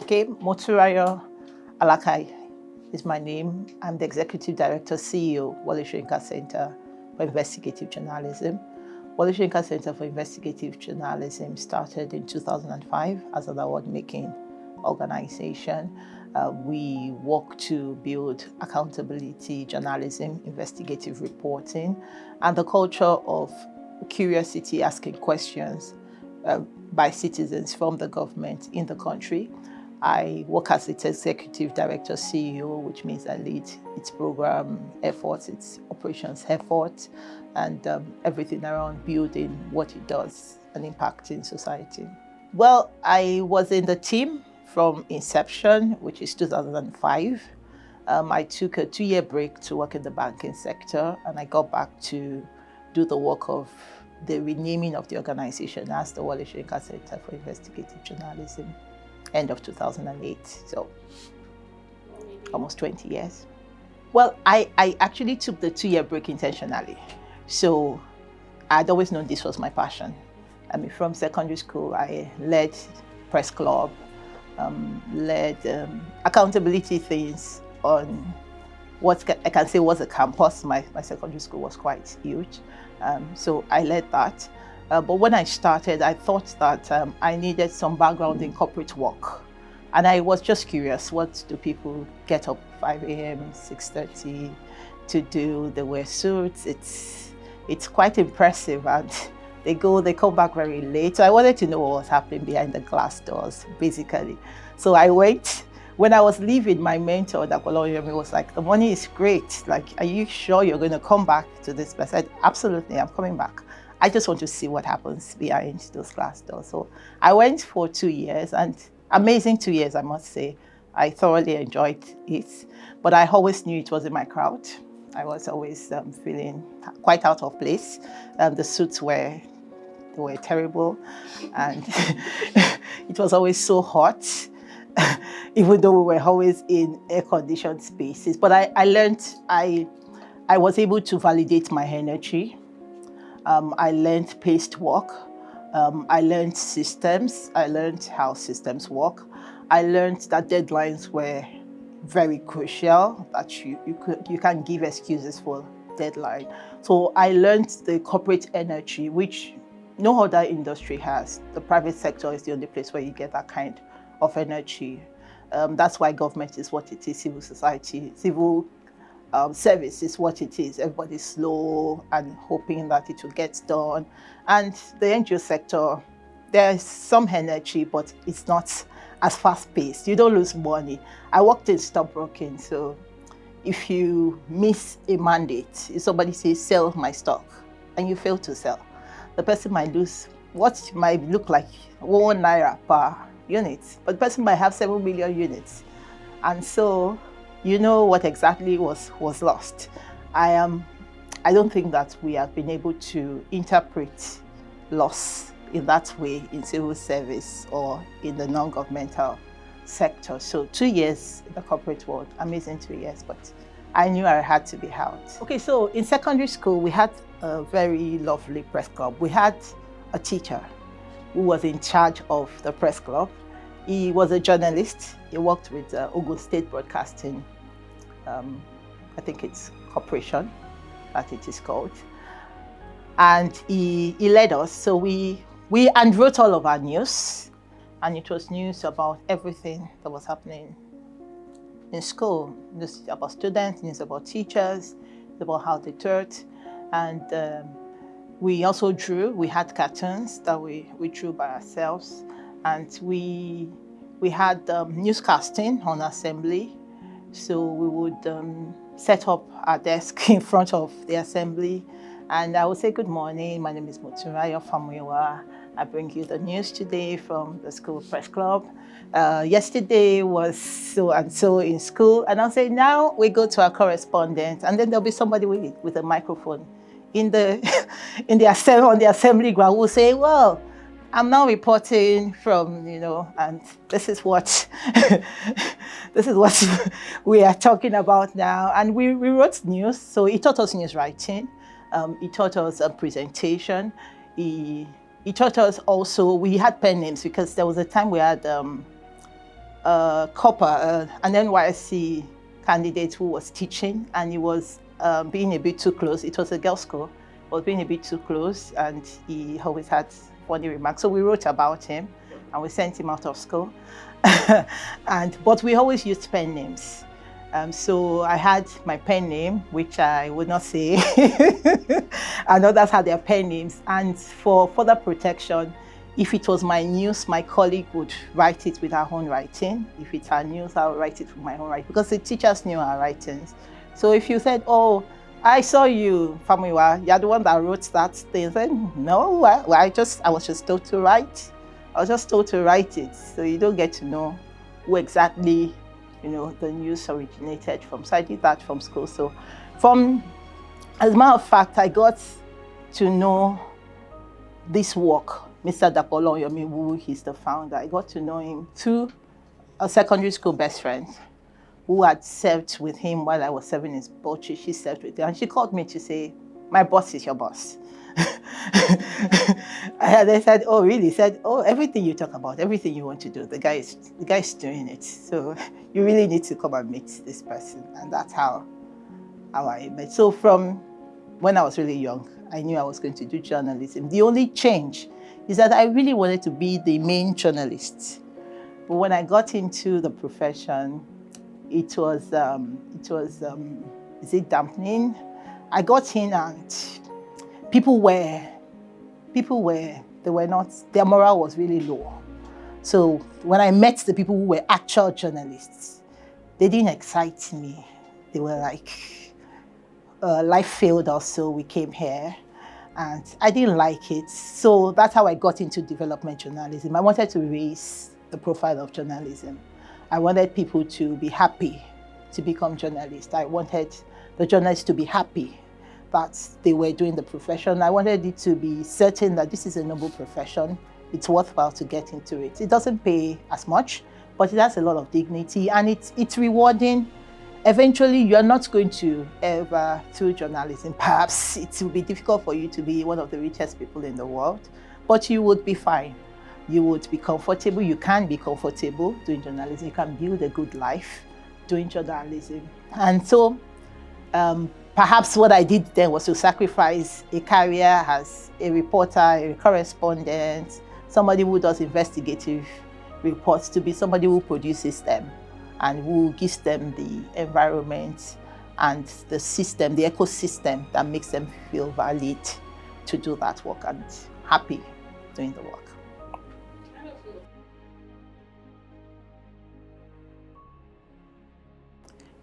Okay, Motunrayo Alaka is my name. I'm the Executive Director, CEO, Wole Soyinka Centre for Investigative Journalism. Wole Soyinka Centre for Investigative Journalism started in 2005 as an award-making organization. We work to build accountability journalism, investigative reporting, and the culture of curiosity, asking questions by citizens from the government in the country. I work as its executive director, CEO, which means I lead its program efforts, its operations efforts, and everything around building what it does and impacting society. Well, I was in the team from inception, which is 2005. I took a 2-year break to work in the banking sector, and I got back to do the work of the renaming of the organization as the Wole Soyinka Centre for Investigative Journalism, end of 2008, so almost 20 years. Well, I actually took the 2-year break intentionally. So I'd always known this was my passion. I mean, from secondary school, I led press club, led accountability things on what I can say was a campus. My secondary school was quite huge. So I led that. But when I started, I thought that I needed some background in corporate work. And I was just curious, what do people get up 5 a.m., 6:30 to do? They wear suits. It's quite impressive. And they come back very late. So I wanted to know what was happening behind the glass doors, basically. So I went. When I was leaving, my mentor, Dakwaloyemi, was like, the money is great. Like, are you sure you're going to come back to this place? I said, absolutely, I'm coming back. I just want to see what happens behind those glass doors. So I went for 2 years, and amazing 2 years, I must say. I thoroughly enjoyed it, but I always knew it wasn't my crowd. I was always feeling quite out of place. The suits were terrible, and it was always so hot, even though we were always in air-conditioned spaces. But I learned, I was able to validate my energy. I learned paced work. I learned systems. I learned how systems work. I learned that deadlines were very crucial, that you can't give excuses for deadline. So I learned the corporate energy, which no other industry has. The private sector is the only place where you get that kind of energy. That's why government is what it is, civil society, civil service is what it is. Everybody's slow and hoping that it will get done. And the NGO sector, there's some energy, but it's not as fast-paced. You don't lose money. I worked in stockbroking, so if you miss a mandate, if somebody says, sell my stock, and you fail to sell, the person might lose what might look like 1 naira per unit, but the person might have 7 million units. And so you know what exactly was lost. I don't think that we have been able to interpret loss in that way in civil service or in the non-governmental sector. So 2 years in the corporate world, amazing 2 years, but I knew I had to be out. Okay, so in secondary school, we had a very lovely press club. We had a teacher who was in charge of the press club. He was a journalist. He worked with Ogun State Broadcasting, I think it's corporation that it is called. And he led us. So we wrote all of our news, and it was news about everything that was happening in school. News about students, news about teachers, about how they taught. And we also drew. We had cartoons that we drew by ourselves. And we had newscasting on assembly. So we would set up our desk in front of the assembly, and I would say, good morning, my name is Motunrayo Alaka. I bring you the news today from the school press club. Yesterday was so and so in school, and I'll say, now we go to our correspondent, and then there'll be somebody with a microphone on the assembly ground who will say, well, I'm now reporting from, and this is what we are talking about now. And we wrote news, so he taught us news writing. He taught us a presentation. He taught us also, we had pen names because there was a time we had copper, an NYSC candidate who was teaching, and he was being a bit too close. It was a girls' school, was being a bit too close, and he always had funny remarks. So we wrote about him, and we sent him out of school. But we always used pen names. So I had my pen name, which I would not say, and others had their pen names. And for further protection, if it was my news, my colleague would write it with her own writing. If it's her news, I would write it with my own writing, because the teachers knew our writings. So if you said, oh, I saw you, Famiwa, you're the one that wrote that thing, then no, I was just told to write. I was just told to write it. So you don't get to know who exactly, the news originated from. So I did that from school. So as a matter of fact, I got to know this work, Mr. Dapolo Yomiwu, he's the founder. I got to know him through a secondary school best friend who had served with him while I was serving his Bauchi. She served with him, and she called me to say, my boss is your boss. And I said, oh, really? He said, oh, everything you talk about, everything you want to do, the guy is doing it. So you really need to come and meet this person. And that's how I met. So from when I was really young, I knew I was going to do journalism. The only change is that I really wanted to be the main journalist. But when I got into the profession, it was dampening? I got in and their morale was really low. So when I met the people who were actual journalists, they didn't excite me. They were like, life failed us, so we came here. And I didn't like it. So that's how I got into development journalism. I wanted to raise the profile of journalism. I wanted people to be happy to become journalists. I wanted the journalists to be happy that they were doing the profession. I wanted it to be certain that this is a noble profession. It's worthwhile to get into it. It doesn't pay as much, but it has a lot of dignity, and it's rewarding. Eventually, you're not going to ever, through journalism, perhaps it will be difficult for you to be one of the richest people in the world, but you would be fine. You would be comfortable. You can be comfortable doing journalism. You can build a good life doing journalism. And so perhaps what I did then was to sacrifice a career as a reporter, a correspondent, somebody who does investigative reports, to be somebody who produces them and who gives them the environment and the system, the ecosystem that makes them feel valid to do that work and happy doing the work.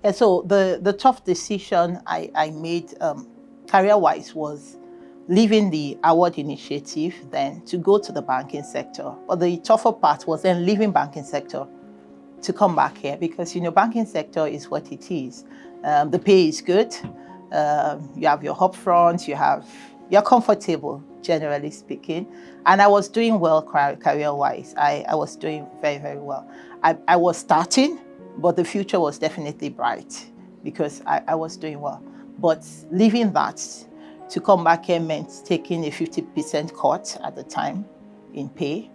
And so the tough decision I made career-wise was leaving the award initiative then to go to the banking sector. But the tougher part was then leaving banking sector to come back here, because banking sector is what it is. The pay is good. You have your upfront. You're comfortable, generally speaking. And I was doing well career-wise. I was doing very, very well. I was starting, but the future was definitely bright because I was doing well. But leaving that to come back here meant taking a 50% cut at the time in pay.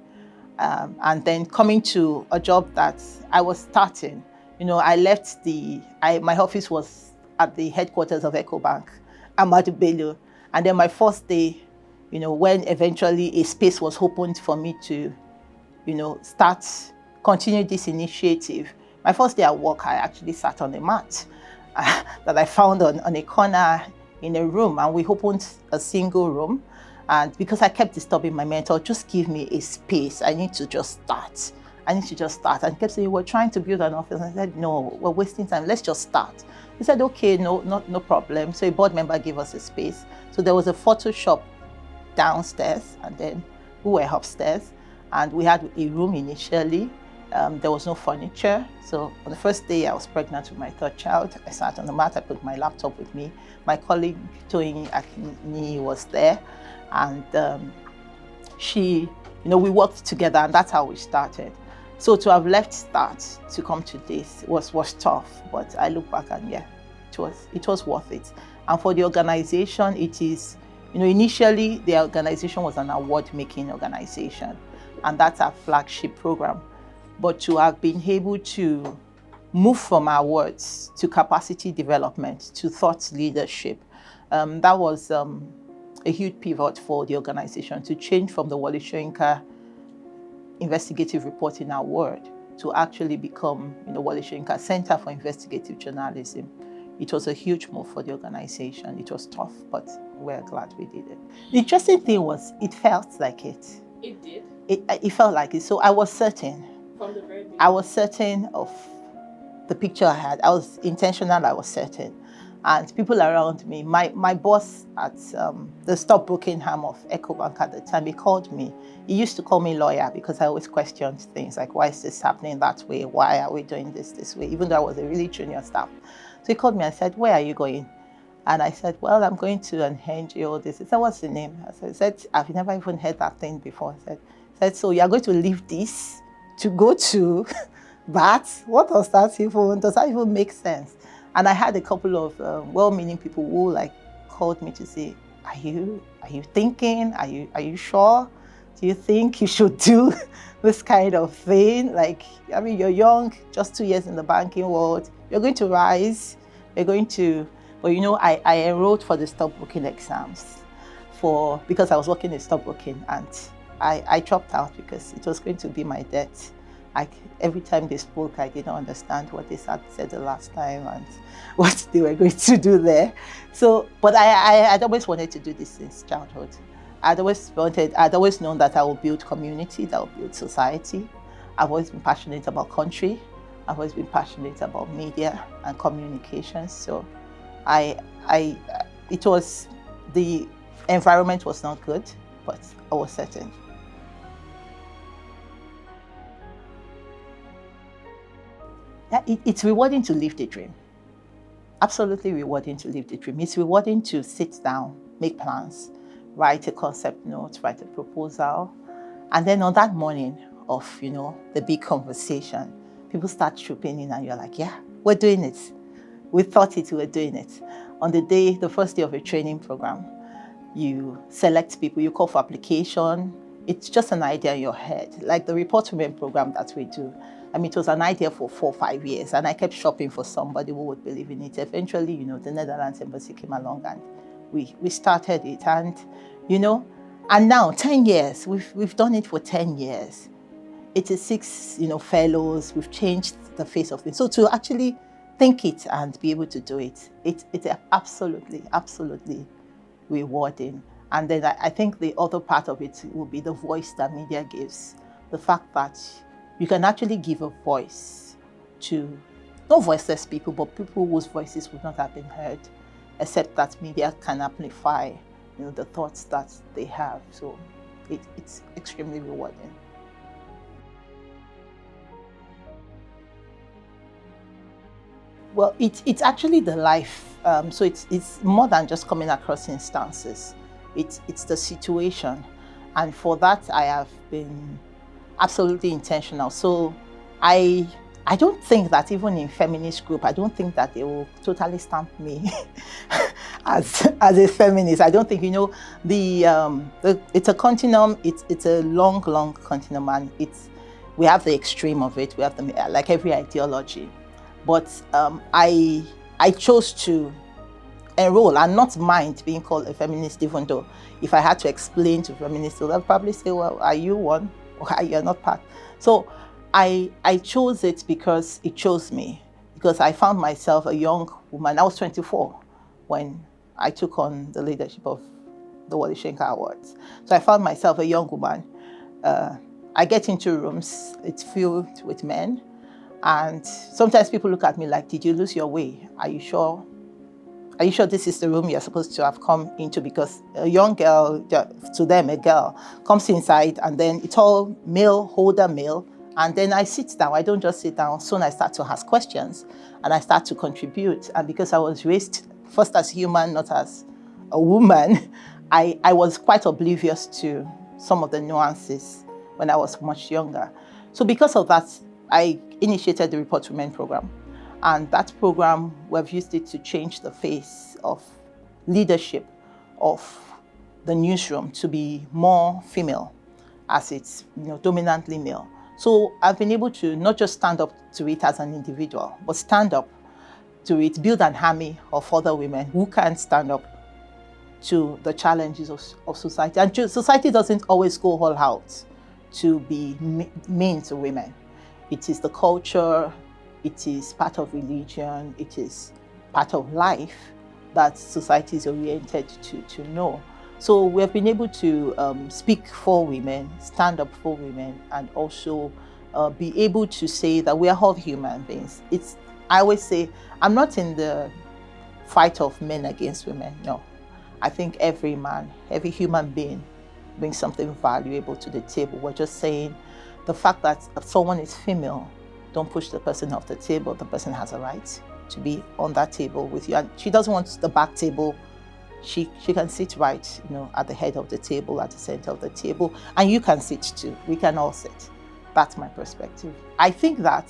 And then coming to a job that I was starting. I left my office was at the headquarters of EcoBank, Ahmadu Bello. And then my first day, when eventually a space was opened for me to, continue this initiative. My first day at work, I actually sat on a mat that I found on a corner in a room, and we opened a single room. And because I kept disturbing my mentor, just give me a space. I need to just start. And he kept saying, we're trying to build an office. And I said, no, we're wasting time. Let's just start. He said, okay, no problem. So a board member gave us a space. So there was a photo shop downstairs, and then we were upstairs. And we had a room initially. There was no furniture. So on the first day, I was pregnant with my third child. I sat on the mat. I put my laptop with me. My colleague, Toyin Akini, was there. And we worked together, and that's how we started. So to have left that to come to this was tough, but I look back and it was worth it. And for the organization, it is, initially the organization was an award-making organization, and that's our flagship program. but to have been able to move from our words to capacity development, to thought leadership, that was a huge pivot for the organization, to change from the Wole Soyinka investigative reporting award to actually become Wole Soyinka Centre for Investigative Journalism. It was a huge move for the organization. It was tough, but we're glad we did it. The interesting thing was it felt like it. It did? It felt like it. So I was certain. From the very beginning? I was certain of the picture I had. I was intentional, I was certain. And people around me, my boss at the stockbroking arm of EcoBank at the time, he called me. He used to call me lawyer because I always questioned things like, why is this happening that way? Why are we doing this way? Even though I was a really junior staff. So he called me and said, where are you going? And I said, well, I'm going to an NGO. He said, what's the name? I said, I've never even heard that thing before. I said, so you're going to leave this to go to that? What does that even make sense? And I had a couple of well-meaning people who called me to say, are you thinking? Are you sure? Do you think you should do this kind of thing? You're young, just 2 years in the banking world. You're going to rise. You're going to, I enrolled for the stockbroking exams because I was working in stockbroking, and I dropped out because it was going to be my debt. Every time they spoke, I didn't understand what they had said the last time and what they were going to do there. So, but I'd always wanted to do this since childhood. I'd always known that I will build community, that will build society. I've always been passionate about country. I've always been passionate about media and communications. So, the environment was not good, but I was certain. It's rewarding to live the dream. Absolutely rewarding to live the dream. It's rewarding to sit down, make plans, write a concept note, write a proposal. And then on that morning of, the big conversation, people start trooping in and you're like, yeah, we're doing it. We thought we were doing it. On the first day of a training program, you select people, you call for application. It's just an idea in your head. Like the Report to Men program that we do. It was an idea for 4 or 5 years, and I kept shopping for somebody who would believe in it. Eventually, the Netherlands embassy came along, and we started it. And, and now 10 years, we've done it for 10 years. 86, fellows, we've changed the face of things. So to actually think it and be able to do it, it's absolutely, absolutely rewarding. And then I think the other part of it will be the voice that media gives. The fact that you can actually give a voice to, not voiceless people, but people whose voices would not have been heard, except that media can amplify, the thoughts that they have. So it's extremely rewarding. Well, it's actually the life. So it's more than just coming across instances. It's the situation. And for that, I have been absolutely intentional. So I don't think that even in feminist group, I don't think that they will totally stamp me as a feminist. I don't think, it's a continuum. It's a long continuum, and we have the extreme of it. We have like every ideology, but I chose to enroll and not mind being called a feminist, even though if I had to explain to feminists, they'll probably say, well, are you one? You're not part. So I chose it because it chose me, because I found myself a young woman. I was 24 when I took on the leadership of the Wole Soyinka Awards. So I found myself a young woman. I get into rooms, it's filled with men. And sometimes people look at me like, did you lose your way? Are you sure? Are you sure this is the room you're supposed to have come into? Because a young girl, to them, a girl, comes inside and then it's all male, older male. And then I sit down. I don't just sit down. Soon I start to ask questions and I start to contribute. And because I was raised first as human, not as a woman, I was quite oblivious to some of the nuances when I was much younger. So because of that, I initiated the Report to Men program. And that program, we've used it to change the face of leadership of the newsroom to be more female, as it's dominantly male. So I've been able to not just stand up to it as an individual, but stand up to it, build an army of other women who can stand up to the challenges of society. And society doesn't always go all out to be mean to women. It is the culture, it is part of religion, it is part of life that society is oriented to know. So we have been able to speak for women, stand up for women, and also be able to say that we are all human beings. I always say, I'm not in the fight of men against women, no. I think every man, every human being brings something valuable to the table. We're just saying the fact that if someone is female, don't push the person off the table. The person has a right to be on that table with you. And she doesn't want the back table. She can sit right, at the head of the table, at the center of the table, and you can sit too. We can all sit. That's my perspective. I think that,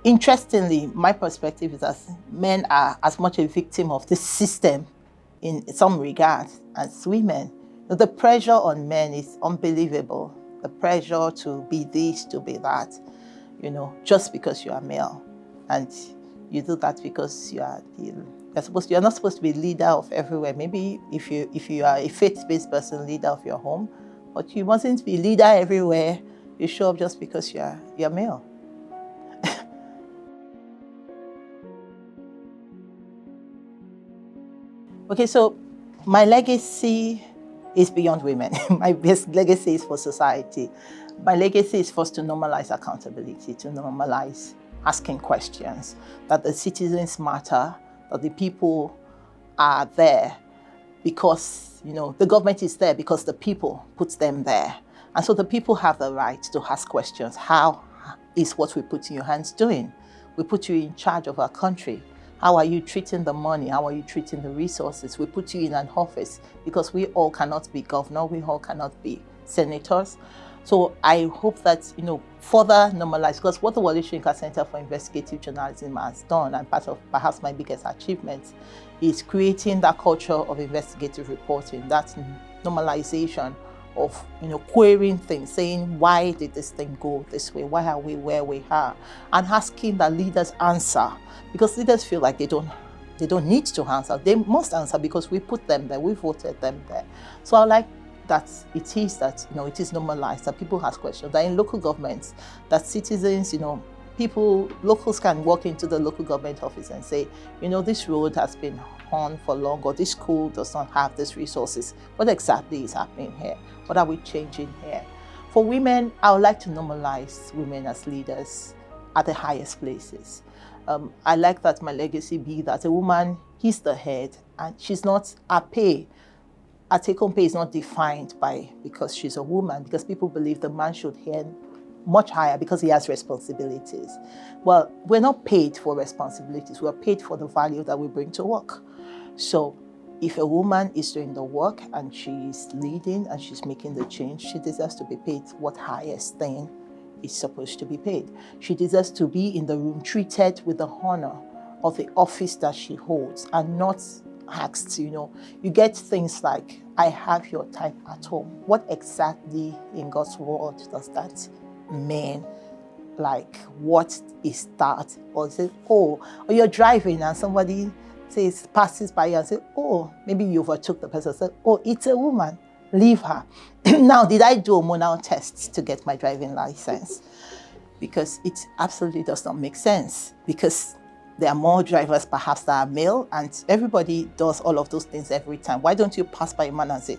interestingly, my perspective is that men are as much a victim of this system in some regard as women. The pressure on men is unbelievable. The pressure to be this, to be that, just because you are male. And you do that because you're not supposed to be leader of everywhere. Maybe if you are a faith-based person, leader of your home, but you mustn't be leader everywhere. You show up just because you're male. Okay, so my legacy is beyond women. My best legacy is for society. My legacy is first to normalize accountability, to normalize asking questions, that the citizens matter, that the people are there because, the government is there because the people put them there. And so the people have the right to ask questions. How is what we put in your hands doing? We put you in charge of our country. How are you treating the money? How are you treating the resources? We put you in an office because we all cannot be governor, we all cannot be senators. So I hope that, further normalize, because what the Wole Soyinka Centre for Investigative Journalism has done, and part of perhaps my biggest achievements, is creating that culture of investigative reporting, that normalization of, querying things, saying, why did this thing go this way? Why are we where we are? And asking that leaders answer, because leaders feel like they don't need to answer. They must answer because we put them there, we voted them there. So I like that it is normalized, that people ask questions, that in local governments, that citizens, locals can walk into the local government office and say, this road has been on for long, or this school does not have these resources. What exactly is happening here? What are we changing here? For women, I would like to normalize women as leaders at the highest places. I like that my legacy be that a woman is the head, and she's not her pay. Her take-home pay is not defined because she's a woman, because people believe the man should earn much higher because he has responsibilities. Well, we're not paid for responsibilities. We're paid for the value that we bring to work. So if a woman is doing the work and she's leading and she's making the change, she deserves to be paid what highest thing is supposed to be paid. She deserves to be in the room treated with the honor of the office that she holds, and not asked, you get things like, I have your time at home. What exactly in God's word does that mean? Like, what is that? Or say, or you're driving and somebody passes by you and say, maybe you overtook the person. Say, it's a woman, leave her. Now, did I do hormonal tests to get my driving license? Because it absolutely does not make sense, because there are more drivers perhaps that are male, and everybody does all of those things every time. Why don't you pass by a man and say,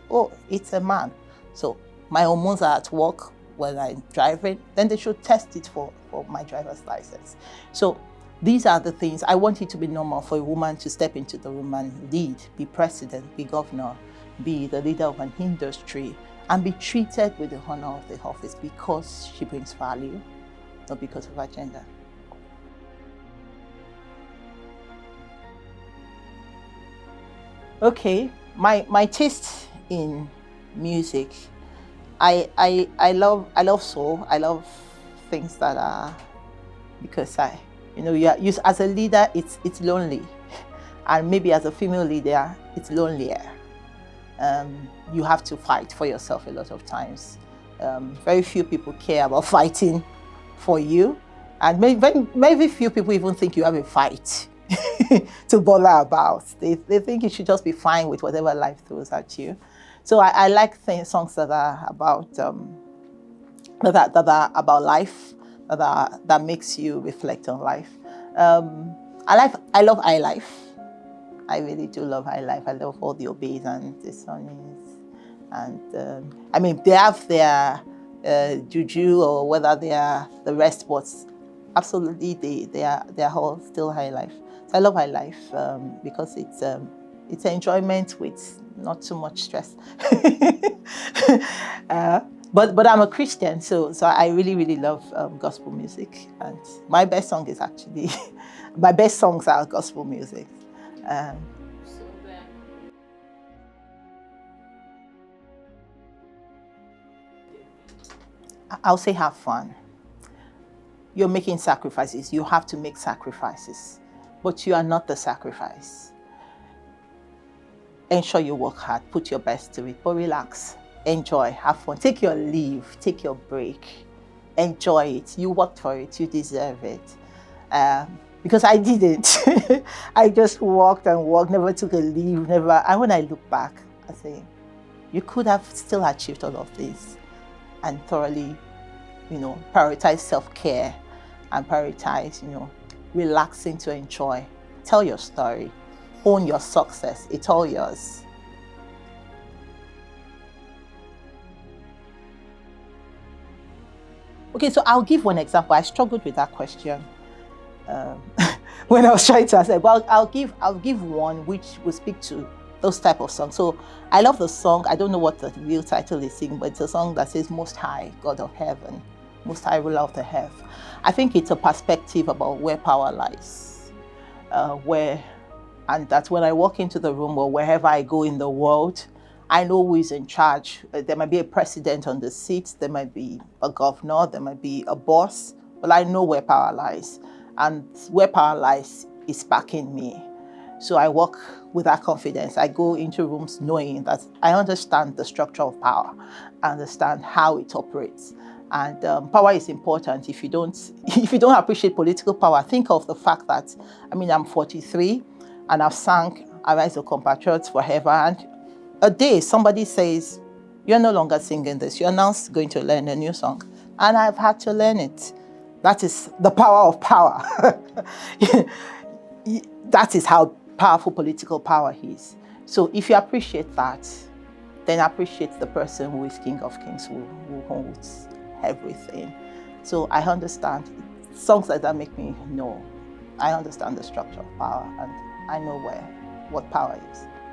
it's a man? So my hormones are at work when I'm driving, then they should test it for my driver's license. So these are the things. I want it to be normal for a woman to step into the room and lead, be president, be governor, be the leader of an industry, and be treated with the honor of the office because she brings value, not because of her gender. Okay, my taste in music, I love soul. I love things that are, because you as a leader, it's lonely, and maybe as a female leader, it's lonelier. You have to fight for yourself a lot of times. Very few people care about fighting for you. And maybe few people even think you have a fight to bother about. They think you should just be fine with whatever life throws at you. So I like songs that are about that are about life, that makes you reflect on life. I love high life. I really do love high life. I love all the obeys and the sonnies, and I mean they have their juju or whether they are the rest, but absolutely they are all still high life. So I love high life because it's enjoyment with not too much stress. But I'm a Christian, so I really love gospel music, and my best song is actually my best songs are gospel music. I'll say have fun. You're making sacrifices. You have to make sacrifices, but you are not the sacrifice. Ensure you work hard, put your best to it, but relax, enjoy, have fun. Take your leave, take your break, enjoy it. You worked for it, you deserve it. Because I didn't. I just worked and worked, never took a leave, never. And when I look back, I say, you could have still achieved all of this and thoroughly, prioritize self-care and prioritize, relaxing to enjoy. Tell your story, own your success. It's all yours. Okay, so I'll give one example. I struggled with that question when I was trying to answer. Well, I'll give one which will speak to those type of songs. So I love the song. I don't know what the real title is singing, but it's a song that says "Most High, God of Heaven, Most High, Ruler of the Earth." I think it's a perspective about where power lies, and that when I walk into the room or wherever I go in the world, I know who is in charge. There might be a president on the seat, there might be a governor, there might be a boss, but I know where power lies. And where power lies is backing me. So I walk with that confidence. I go into rooms knowing that I understand the structure of power, I understand how it operates. And power is important. If you don't appreciate political power, think of the fact that, I'm 43 and I've sang Arise the Compatriots forever. And a day somebody says, you're no longer singing this, you're now going to learn a new song. And I've had to learn it. That is the power of power. That is how powerful political power is. So if you appreciate that, then appreciate the person who is King of Kings, who holds everything. So I understand. Songs like that make me know. I understand the structure of power and I know what power is.